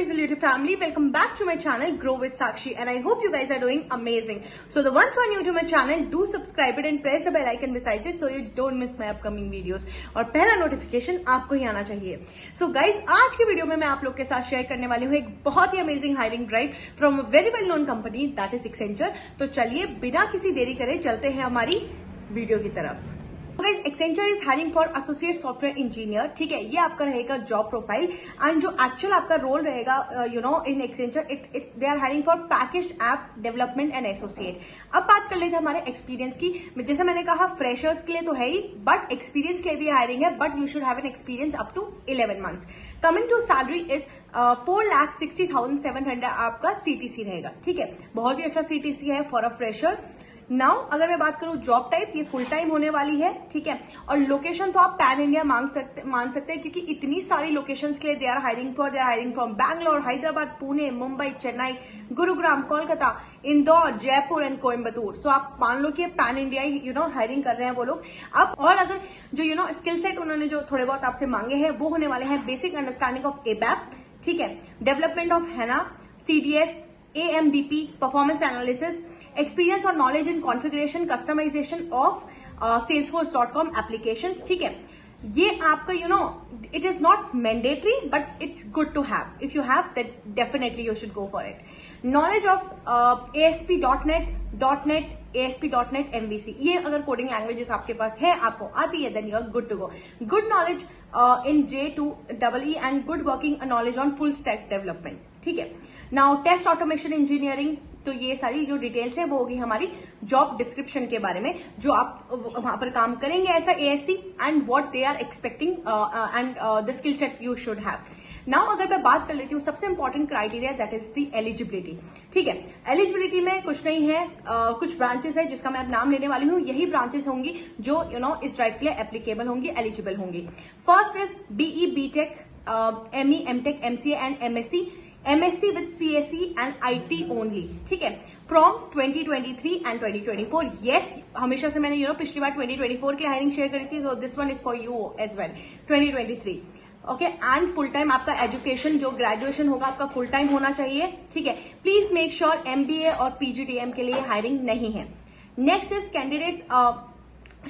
beautiful YouTube family, welcome back to my channel Grow with Sakshi, and I hope you guys are doing amazing. So the ones who are new to my channel, do subscribe it and press the bell icon beside it so you don't miss my upcoming videos. और पहला notification आपको ही आना चाहिए. So guys, आज की video में मैं आप लोग के साथ शेयर करने वाली हूँ एक बहुत ही amazing hiring drive from a very well known company that is Accenture. तो चलिए बिना किसी देरी करे चलते हैं हमारी वीडियो की तरफ. Guys, Accenture is hiring for associate software engineer. ठीक है, ये आपका रहेगा जॉब प्रोफाइल एंड जो एक्चुअल आपका रोल रहेगा in Accenture they are hiring for package app development and associate. अब बात कर लेते हैं हमारे एक्सपीरियंस की. जैसे मैंने कहा फ्रेशर्स के लिए तो है ही, बट एक्सपीरियंस के लिए भी हायरिंग है, but you should have an experience up to 11 months. Coming to salary is 4,60,700 आपका सीटीसी रहेगा. ठीक है, बहुत ही अच्छा सीटीसी है फॉर अ फ्रेशर. नाउ अगर मैं बात करूं जॉब टाइप, ये फुल टाइम होने वाली है. ठीक है, और लोकेशन तो आप पैन इंडिया मान सकते हैं क्योंकि इतनी सारी लोकेशंस के लिए they are hiring from Bangalore, Hyderabad, Pune, Mumbai, Chennai, Gurugram, Kolkata, Indore, Jaipur and Coimbatore. So आप मान लो कि पैन इंडिया हायरिंग कर रहे हैं वो लोग. अब और अगर जो स्किल सेट उन्होंने जो थोड़े बहुत आपसे मांगे हैं वो होने वाले हैं बेसिक अंडरस्टैंडिंग ऑफ एबैप. ठीक है, development of HANA, CDS, AMDP, performance analysis, experience और knowledge in configuration customization of salesforce.com applications. ठीक है, ये आपका it is not mandatory but it's good to have. If you have that definitely you should go for it. Knowledge of ASP.NET, ASP.NET MVC, ये अगर coding languages आपके पास है, आपको आती है, then you are good to go. Good knowledge in J2EE and good working knowledge on full stack development. ठीक है, now test automation engineering. तो ये सारी जो डिटेल्स है वो होगी हमारी जॉब डिस्क्रिप्शन के बारे में, जो आप वहां पर काम करेंगे ऐसा ASC and what they are expecting and the skill set you should have. Now अगर मैं बात कर लेती हूँ सबसे important criteria that is the eligibility. ठीक है, एलिजिबिलिटी में कुछ नहीं है, कुछ ब्रांचेस है जिसका मैं अब नाम लेने वाली हूँ. यही ब्रांचेस होंगी जो इस ड्राइव के लिए एप्लीकेबल होंगी, एलिजिबल होंगी. First is BE, BTech, ME, MTech, MCA and MSc. MSc with CSE and IT only. ठीक है, फ्रॉम 2023 एंड 2024. यस, हमेशा से मैंने पिछली बार 2024 की हायरिंग शेयर करी थी, तो this one is for you as well. 2023 okay. And full time आपका एजुकेशन जो ग्रेजुएशन होगा आपका फुल टाइम होना चाहिए. ठीक है, प्लीज मेक श्योर MBA और PGDM के लिए हायरिंग नहीं है. Next is candidates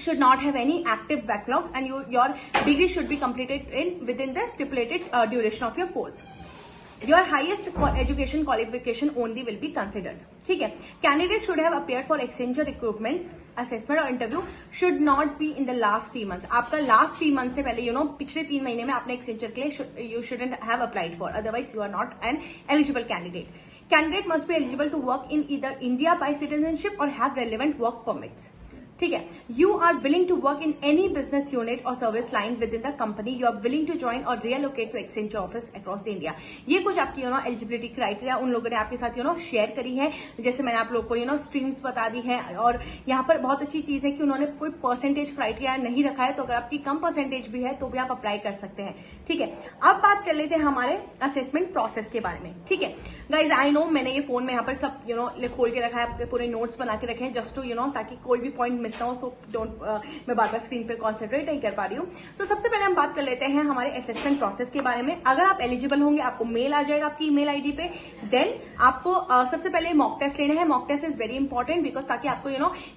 should not have any active backlogs and your degree should be completed within the stipulated duration of your course. Your highest education qualification only will be considered. ठीक है, candidate should have appeared for Accenture recruitment assessment or interview should not be in the last 3 months. आपका last 3 months से पहले पिछले 3 महीने में आपने Accenture के लिए you shouldn't have applied for, otherwise you are not an eligible candidate. Candidate must be eligible to work in either India by citizenship or have relevant work permits. ठीक है, you are willing to work in any business unit और service line within the company. You are willing to join और relocate to Accenture office across the India. ये कुछ आपकी eligibility criteria उन लोगों ने आपके साथ शेयर करी है. जैसे मैंने आप लोग को स्ट्रीम्स बता दी है, और यहाँ पर बहुत अच्छी चीज है कि उन्होंने कोई परसेंटेज क्राइटेरिया नहीं रखा है, तो अगर आपकी कम परसेंटेज भी है तो भी आप अप्लाई कर सकते हैं. ठीक है, अब बात कर लेते हैं हमारे असेसमेंट प्रोसेस के बारे में. ठीक है गाइज, आई नो मैंने ये फोन में यहाँ पर सब खोल के रखा है, आपके पूरे नोट्स बना के रखे हैं जस्ट टू ताकि कोई भी पॉइंट मिस ना हो. सो डोंट मैं बार बार स्क्रीन पे कॉन्सेंट्रेट नहीं कर पा रही हूँ. सो सबसे पहले हम बात कर लेते हैं हमारे असेसमेंट प्रोसेस के बारे में. अगर आप एलिजिबल होंगे आपको मेल आ जाएगा आपकी ईमेल आईडी पे. देन आपको सबसे पहले मॉक टेस्ट लेना है. Mock test is very important because ताकि आपको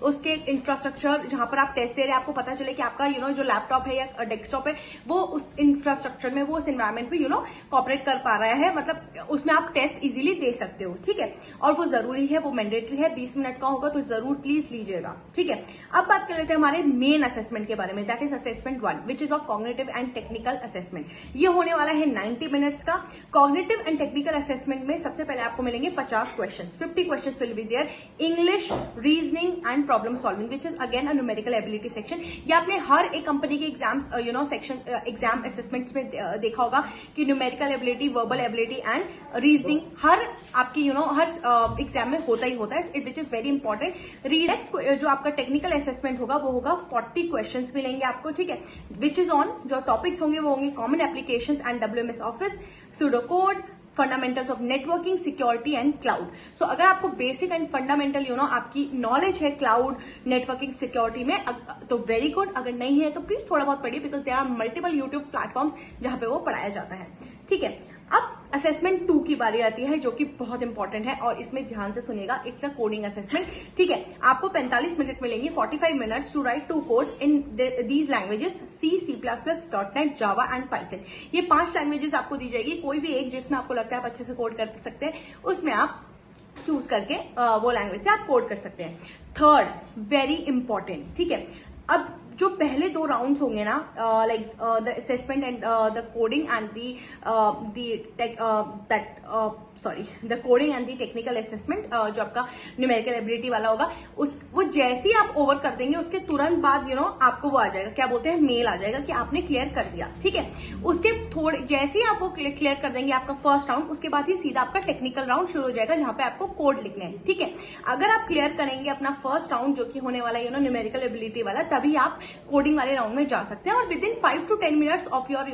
उसके इंफ्रास्ट्रक्चर जहां पर आप टेस्ट दे रहे हैं आपको पता चले कि आपका जो लैपटॉप है या डेस्कटॉप है वो उस इंफ्रास्ट्रक्चर में, वो उस एनवायरमेंट में कॉपरेट कर पा रहा है, मतलब उसमें आप टेस्ट इजीली दे सकते हो. ठीक है, और वो जरूरी है, वो मैंडेटरी है, 20 मिनट का होगा, तो जरूर प्लीज लीजिएगा. ठीक है, अब बात कर लेते हैं हमारे मेन असेसमेंट के बारे में. That is assessment 1 which is of cognitive and technical assessment. ये होने वाला है 90 मिनट्स का. कॉग्निटिव एंड टेक्निकल असेसमेंट में सबसे पहले आपको मिलेंगे 50 questions. 50 questions will be there. English, reasoning and problem solving which is again a numerical ability section. ये आपने हर एक कंपनी के एग्जाम्स सेक्शन एग्जाम असेसमेंट्स में देखा होगा कि numerical ability, verbal ability and reasoning हर आपकी हर एग्जाम में होता ही होता है, which is very important. Next जो आपका टेक्निकल असेसमेंट होगा वो होगा 40 क्वेश्चंस मिलेंगे आपको. ठीक है, विच इज ऑन जो टॉपिक्स होंगे वो होंगे common applications and WMS office, pseudo code, fundamentals of networking, security and cloud. So अगर आपको बेसिक एंड फंडामेंटल आपकी नॉलेज है क्लाउड, नेटवर्किंग, सिक्योरिटी में तो वेरी गुड. अगर नहीं है तो प्लीज थोड़ा बहुत पढ़िए because there are multiple YouTube platforms जहां पे वो पढ़ाया जाता है. ठीक है, अब असेसमेंट 2 की बारी आती है, जो कि बहुत इंपॉर्टेंट है और इसमें ध्यान से सुनिएगा। इट्स अ कोडिंग असेसमेंट, ठीक है। आपको 45 मिनट मिलेंगे, 45 minutes to write 2 codes in these languages, C, C++, .NET, Java and Python. ये 5 लैंग्वेजेस आपको दी जाएगी, कोई भी एक जिसमें आपको लगता है आप अच्छे से कोड कर सकते हैं, उसमें आप चूज करके वो लैंग्वेज से आप कोड कर सकते हैं। थर्ड, वेरी इंपॉर्टेंट, ठीक है। अब जो पहले 2 राउंड्स होंगे ना, like the assessment and the coding and the coding and the technical assessment, जो आपका न्यूमेरिकल एबिलिटी वाला होगा, वो जैसे ही आप ओवर कर देंगे उसके तुरंत बाद आपको वो आ जाएगा, क्या बोलते हैं, मेल आ जाएगा कि आपने क्लियर कर दिया, ठीक है। उसके थोड़े जैसे ही आप वो क्लियर कर देंगे आपका फर्स्ट राउंड, उसके बाद ही सीधा आपका टेक्निकल राउंड शुरू हो जाएगा, जहां पे आपको कोड लिखने हैं, ठीक है। अगर आप क्लियर करेंगे अपना फर्स्ट राउंड, जो कि होने वाला है न्यूमेरिकल एबिलिटी वाला, तभी आप कोडिंग वाले राउंड में जा सकते हैं। और with in 5 to 10 minutes of your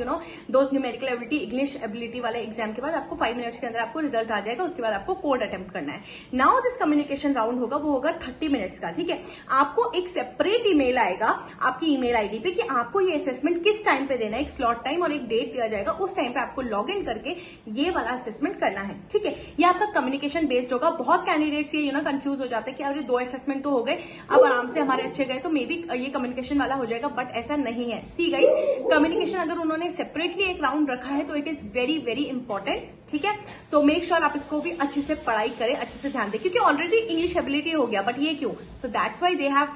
those numerical ability, English ability वाले एग्जाम के बाद आपको 5 मिनट्स के अंदर आपको रिजल्ट आ जाएगा। उसके बाद आपको कोड अटेम्प्ट करना है। नाउ दिस कम्युनिकेशन राउंड होगा, वो होगा 30 मिनट्स का, ठीक है। आपको एक सेपरेट ईमेल आएगा आपकी ईमेल आईडी पे कि आपको ये असेसमेंट किस टाइम पे देना है, एक स्लॉट टाइम और एक डेट दिया जाएगा, उस टाइम पे आपको लॉग इन करके ये वाला असेसमेंट करना है, ठीक है। ये आपका कम्युनिकेशन बेस्ड होगा। बहुत कैंडिडेट्स ये कंफ्यूज हो जाते हैं कि अरे 2 असेसमेंट तो हो गए, अब आराम से हमारे अच्छे गए, तो मे बी ये कम्युनिकेशन वाला हो जाएगा, बट ऐसा नहीं है। सी गाइस, कम्युनिकेशन अगर उन्होंने सेपरेटली एक राउंड रखा है तो it is very very important, ठीक है। सो मेक श्योर आप इसको भी अच्छे से पढ़ाई करें, अच्छे से ध्यान दें, क्योंकि ऑलरेडी इंग्लिश एबिलिटी हो गया, बट ये क्यों? So that's why they have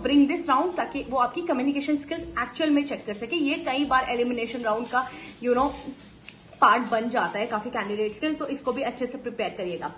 bring this round, ताकि वो आपकी कम्युनिकेशन स्किल्स एक्चुअल में चेक कर सके। ये कई बार एलिमिनेशन राउंड का पार्ट बन जाता है काफी कैंडिडेट्स के, तो इसको भी अच्छे से प्रिपेयर करिएगा।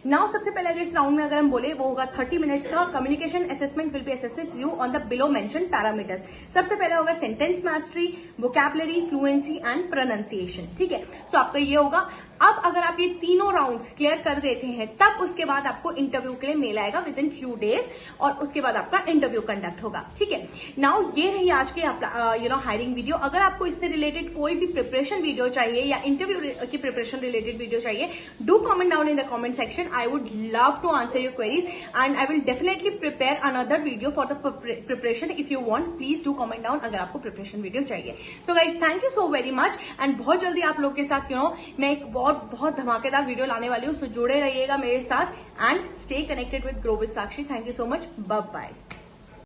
नाउ सबसे पहले इस राउंड में अगर हम बोले, वो होगा 30 मिनट्स का। Communication assessment will be assesses you on the below mention parameters. सबसे पहले होगा sentence mastery, vocabulary, fluency and pronunciation, ठीक है। सो आपका ये होगा। अब अगर आप ये तीनों राउंड्स क्लियर कर देते हैं, तब उसके बाद आपको इंटरव्यू के लिए मेल आएगा विद इन फ्यू डेज, और उसके बाद आपका इंटरव्यू कंडक्ट होगा, ठीक है। नाउ ये रही आज के हायरिंग वीडियो। अगर आपको इससे रिलेटेड कोई भी प्रिपरेशन वीडियो चाहिए या इंटरव्यू की प्रिपरेशन रिलेटेड वीडियो चाहिए, do comment down in the comment section. I would love to answer your queries and I will definitely prepare another video for the preparation. If you want, please do comment down अगर आपको preparation video चाहिए। So guys, thank you so very much, and बहुत जल्दी आप लोग के साथ मैं एक बहुत धमाकेदार वीडियो लाने वाली हूँ। सो जुड़े रहिएगा मेरे साथ and stay connected with grow with Sakshi. Thank you so much, bye bye.